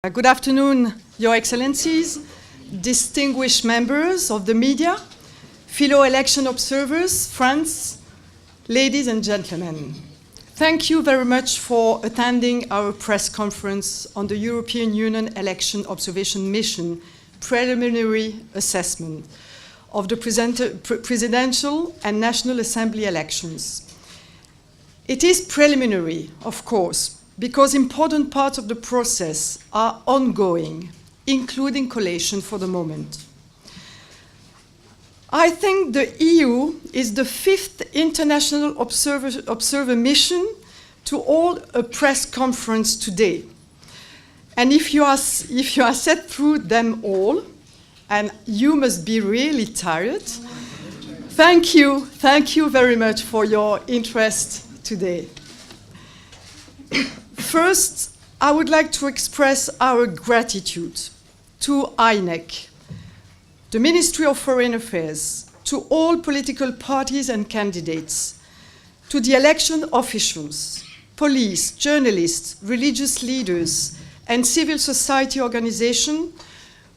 Good afternoon, Your Excellencies, distinguished members of the media, fellow election observers, friends, ladies and gentlemen. Thank you very much for attending our press conference on the European Union Election Observation Mission preliminary assessment of the presidential and National Assembly elections. It is preliminary, of course, because important parts of the process are ongoing, including collation for the moment. I think the EU is the 5th international observer mission to hold a press conference today. And if you are set through them all, and you must be really tired, thank you very much for your interest today. First, I would like to express our gratitude to INEC, the Ministry of Foreign Affairs, to all political parties and candidates, to the election officials, police, journalists, religious leaders, and civil society organizations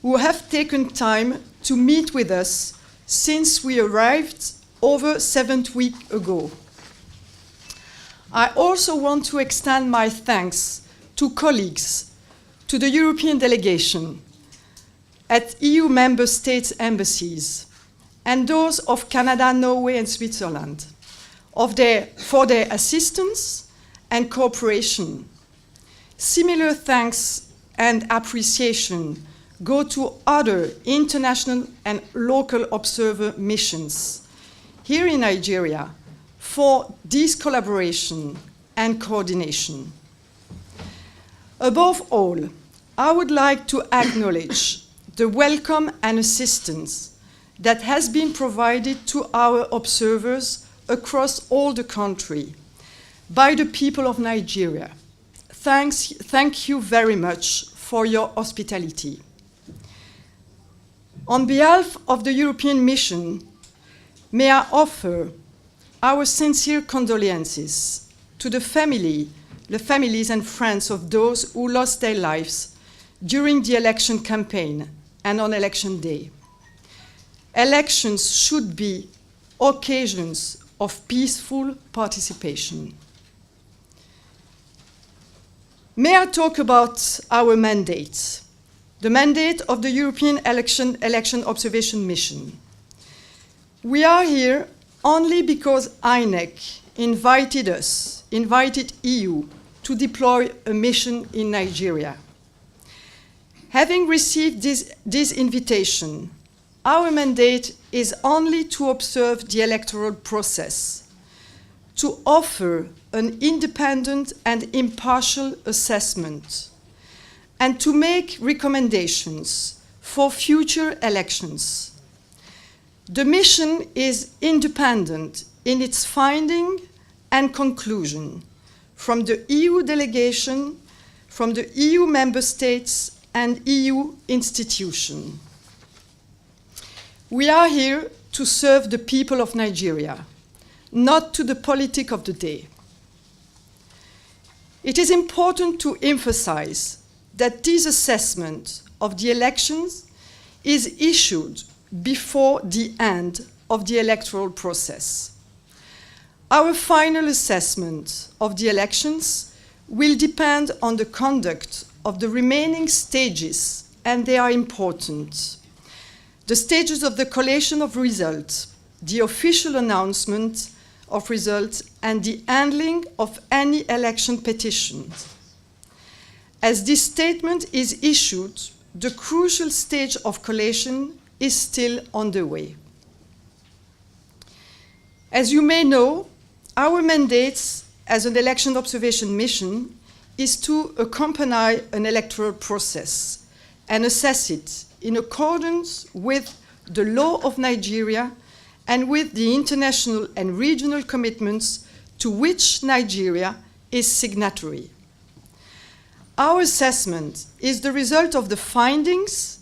who have taken time to meet with us since we arrived over 7 weeks ago. I also want to extend my thanks to colleagues, to the European delegation, at EU member states' embassies, and those of Canada, Norway, and Switzerland, for their assistance and cooperation. Similar thanks and appreciation go to other international and local observer missions here in Nigeria, for this collaboration and coordination. Above all, I would like to acknowledge the welcome and assistance that has been provided to our observers across all the country by the people of Nigeria. Thank you very much for your hospitality. On behalf of the European mission, may I offer our sincere condolences to the families and friends of those who lost their lives during the election campaign and on election day. Elections should be occasions of peaceful participation. May I talk about our mandate, the mandate of the European Election Observation Mission. We are here only because INEC invited EU to deploy a mission in Nigeria. Having received this invitation, our mandate is only to observe the electoral process, to offer an independent and impartial assessment, and to make recommendations for future elections. The mission is independent in its finding and conclusion from the EU delegation, from the EU member states, and EU institutions. We are here to serve the people of Nigeria, not to the politic of the day. It is important to emphasize that this assessment of the elections is issued before the end of the electoral process. Our final assessment of the elections will depend on the conduct of the remaining stages, and they are important. The stages of the collation of results, the official announcement of results, and the handling of any election petitions. As this statement is issued, the crucial stage of collation is still on the way. As you may know, our mandate as an election observation mission is to accompany an electoral process and assess it in accordance with the law of Nigeria and with the international and regional commitments to which Nigeria is signatory. Our assessment is the result of the findings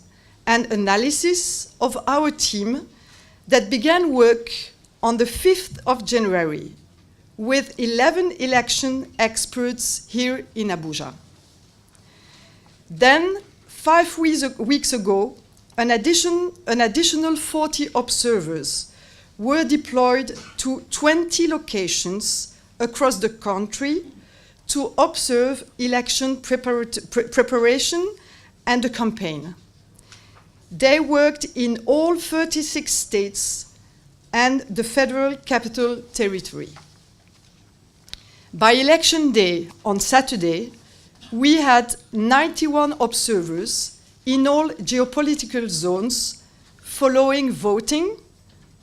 and analysis of our team that began work on the 5th of January with 11 election experts here in Abuja. Then, 5 weeks ago, an additional 40 observers were deployed to 20 locations across the country to observe election preparation and the campaign. They worked in all 36 states and the Federal Capital Territory. By election day on Saturday, we had 91 observers in all geopolitical zones following voting,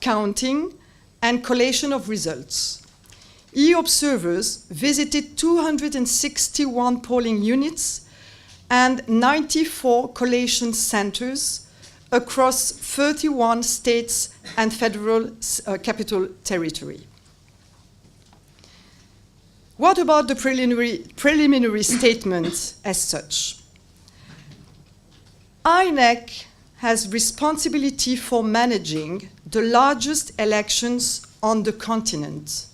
counting, and collation of results. E-observers visited 261 polling units and 94 collation centers across 31 states and Federal Capital Territory. What about the preliminary statement as such? INEC has responsibility for managing the largest elections on the continent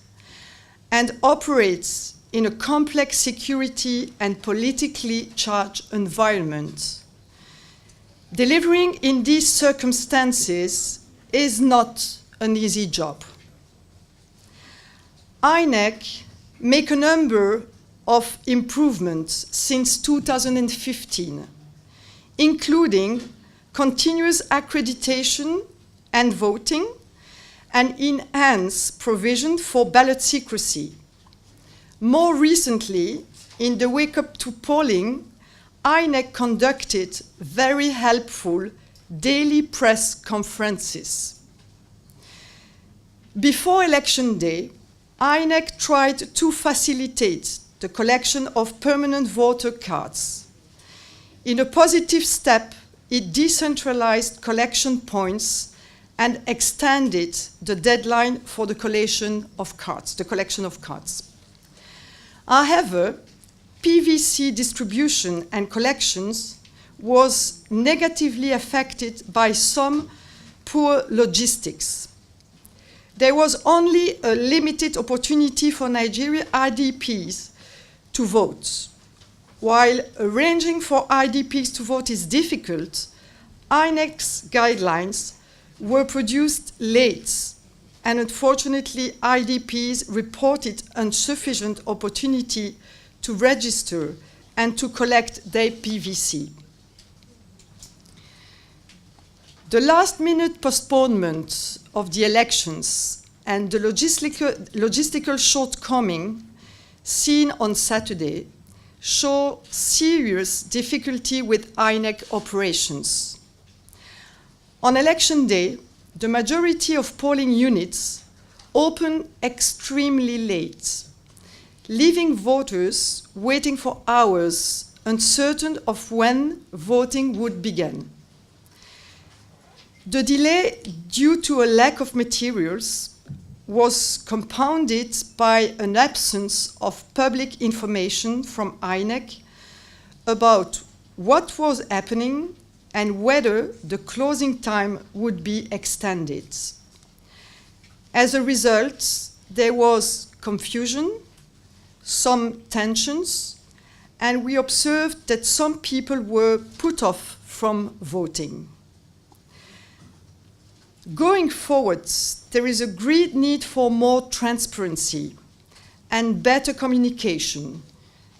and operates in a complex security and politically charged environment. Delivering in these circumstances is not an easy job. INEC make a number of improvements since 2015, including continuous accreditation and voting, and enhanced provision for ballot secrecy. More recently, in the wake-up to polling, INEC conducted very helpful daily press conferences. Before election day, INEC tried to facilitate the collection of permanent voter cards. In a positive step, it decentralized collection points and extended the deadline for the collection of cards. However, PVC distribution and collections was negatively affected by some poor logistics. There was only a limited opportunity for Nigerian IDPs to vote. While arranging for IDPs to vote is difficult, INEC's guidelines were produced late, and unfortunately IDPs reported insufficient opportunity to register and to collect their PVC. The last-minute postponement of the elections and the logistical shortcoming seen on Saturday show serious difficulty with INEC operations. On election day, the majority of polling units opened extremely late, leaving voters waiting for hours, uncertain of when voting would begin. The delay due to a lack of materials was compounded by an absence of public information from INEC about what was happening and whether the closing time would be extended. As a result, there was confusion, some tensions, and we observed that some people were put off from voting. Going forward, there is a great need for more transparency and better communication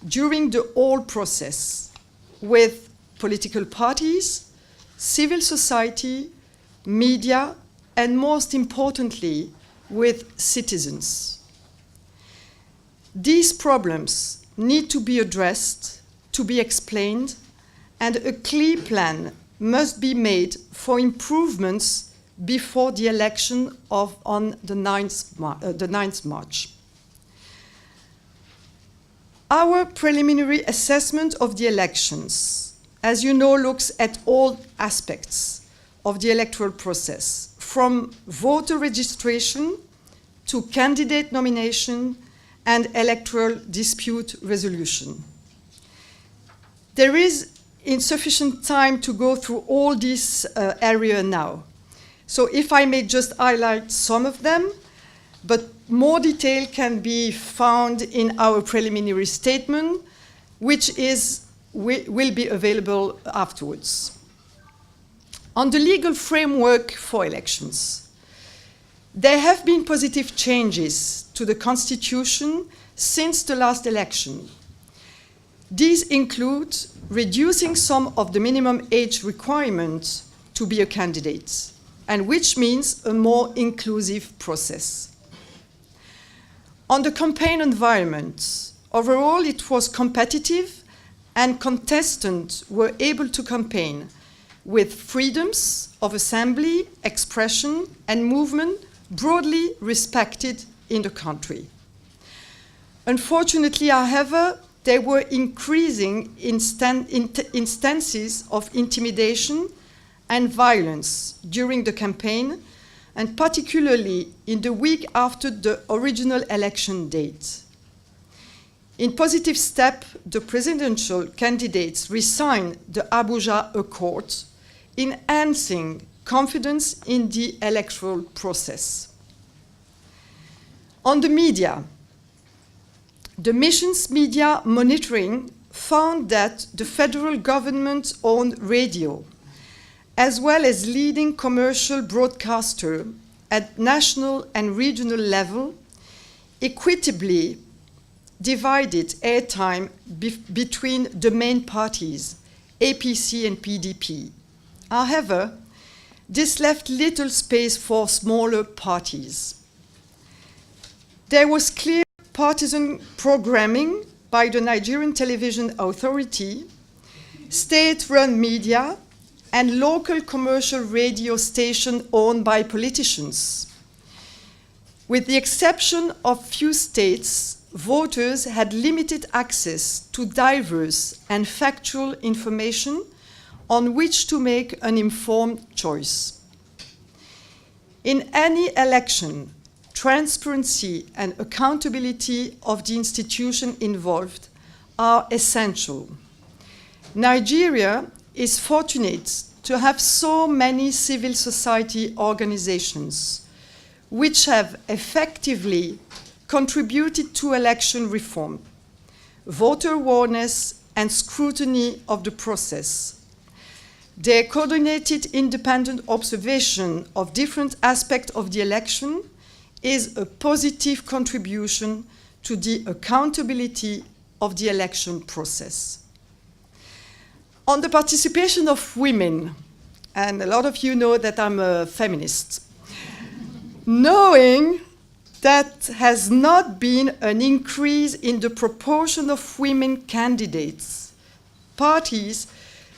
during the whole process with political parties, civil society, media, and most importantly, with citizens. These problems need to be addressed, to be explained, and a clear plan must be made for improvements before the election on the 9th March. Our preliminary assessment of the elections, as you know, looks at all aspects of the electoral process, from voter registration to candidate nomination and electoral dispute resolution. There is insufficient time to go through all these areas now. So if I may just highlight some of them, but more detail can be found in our preliminary statement, which is will be available afterwards. On the legal framework for elections, there have been positive changes to the Constitution since the last election. These include reducing some of the minimum age requirements to be a candidate, and which means a more inclusive process. On the campaign environment, overall it was competitive and contestants were able to campaign with freedoms of assembly, expression, and movement broadly respected in the country. Unfortunately, however, there were increasing instances of intimidation and violence during the campaign, and particularly in the week after the original election date. In positive step, the presidential candidates resigned the Abuja Accord, enhancing confidence in the electoral process. On the media, the mission's media monitoring found that the federal government-owned radio, as well as leading commercial broadcaster at national and regional level, equitably divided airtime between the main parties, APC and PDP. However, this left little space for smaller parties. There was clear partisan programming by the Nigerian Television Authority, state-run media, and local commercial radio stations owned by politicians. With the exception of few states, voters had limited access to diverse and factual information on which to make an informed choice. In any election, transparency and accountability of the institution involved are essential. Nigeria is fortunate to have so many civil society organizations which have effectively contributed to election reform, voter awareness, and scrutiny of the process. Their coordinated independent observation of different aspects of the election is a positive contribution to the accountability of the election process. On the participation of women, and a lot of you know that I'm a feminist, knowing that has not been an increase in the proportion of women candidates, parties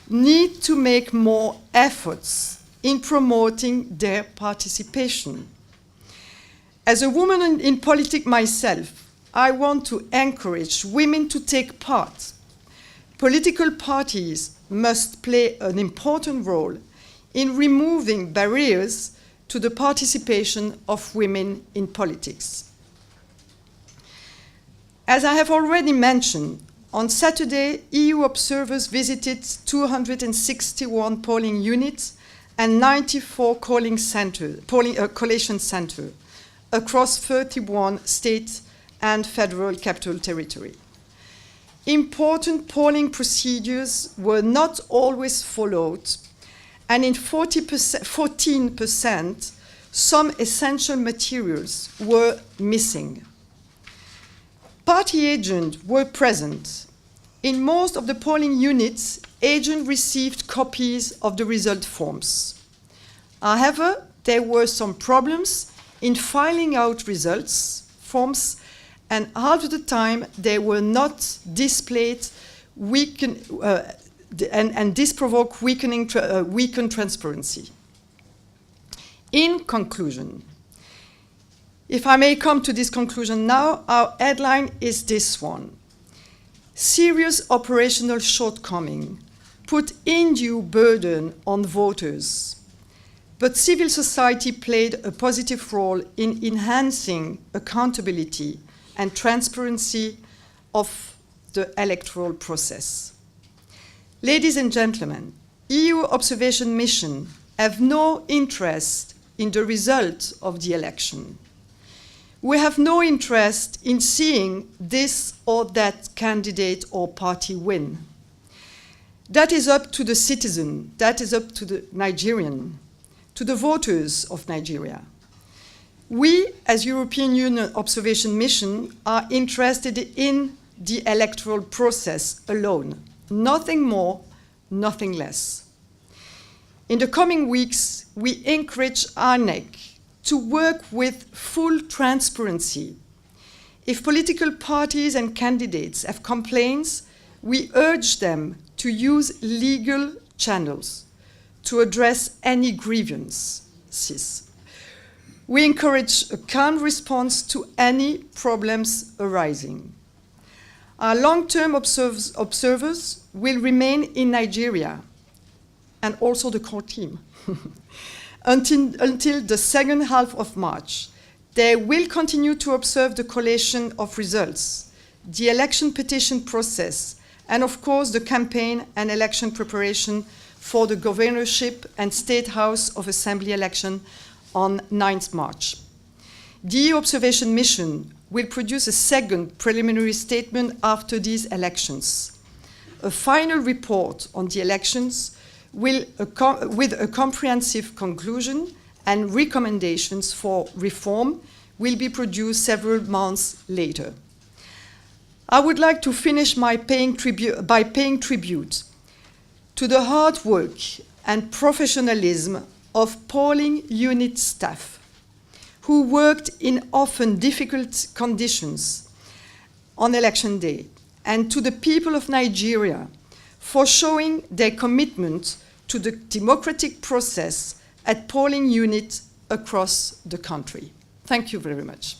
need to make more efforts in promoting their participation. As a woman in politics myself, I want to encourage women to take part. Political parties must play an important role in removing barriers to the participation of women in politics. As I have already mentioned, on Saturday, EU observers visited 261 polling units and 94 collation centers across 31 states and federal capital territory. Important polling procedures were not always followed, and in 14%, some essential materials were missing. Party agents were present. In most of the polling units, agents received copies of the result forms. However, there were some problems in filing out results forms, and half of the time they were not displayed, and this provoked weakened transparency. In conclusion, if I may come to this conclusion now, our headline is this one. Serious operational shortcoming put undue burden on voters, but civil society played a positive role in enhancing accountability and transparency of the electoral process. Ladies and gentlemen, EU observation missions have no interest in the result of the election. We have no interest in seeing this or that candidate or party win. That is up to the citizen, that is up to the Nigerian, to the voters of Nigeria. We, as European Union Observation Mission, are interested in the electoral process alone. Nothing more, nothing less. In the coming weeks, we encourage INEC to work with full transparency. If political parties and candidates have complaints, we urge them to use legal channels to address any grievances. We encourage a calm response to any problems arising. Our long-term observers will remain in Nigeria, and also the core team, until the second half of March. They will continue to observe the collation of results, the election petition process, and of course the campaign and election preparation for the governorship and State House of Assembly election on 9th March. The EU Observation Mission will produce a second preliminary statement after these elections. A final report on the elections with a comprehensive conclusion and recommendations for reform will be produced several months later. I would like to finish by paying tribute to the hard work and professionalism of polling unit staff who worked in often difficult conditions on election day, and to the people of Nigeria for showing their commitment to the democratic process at polling units across the country. Thank you very much.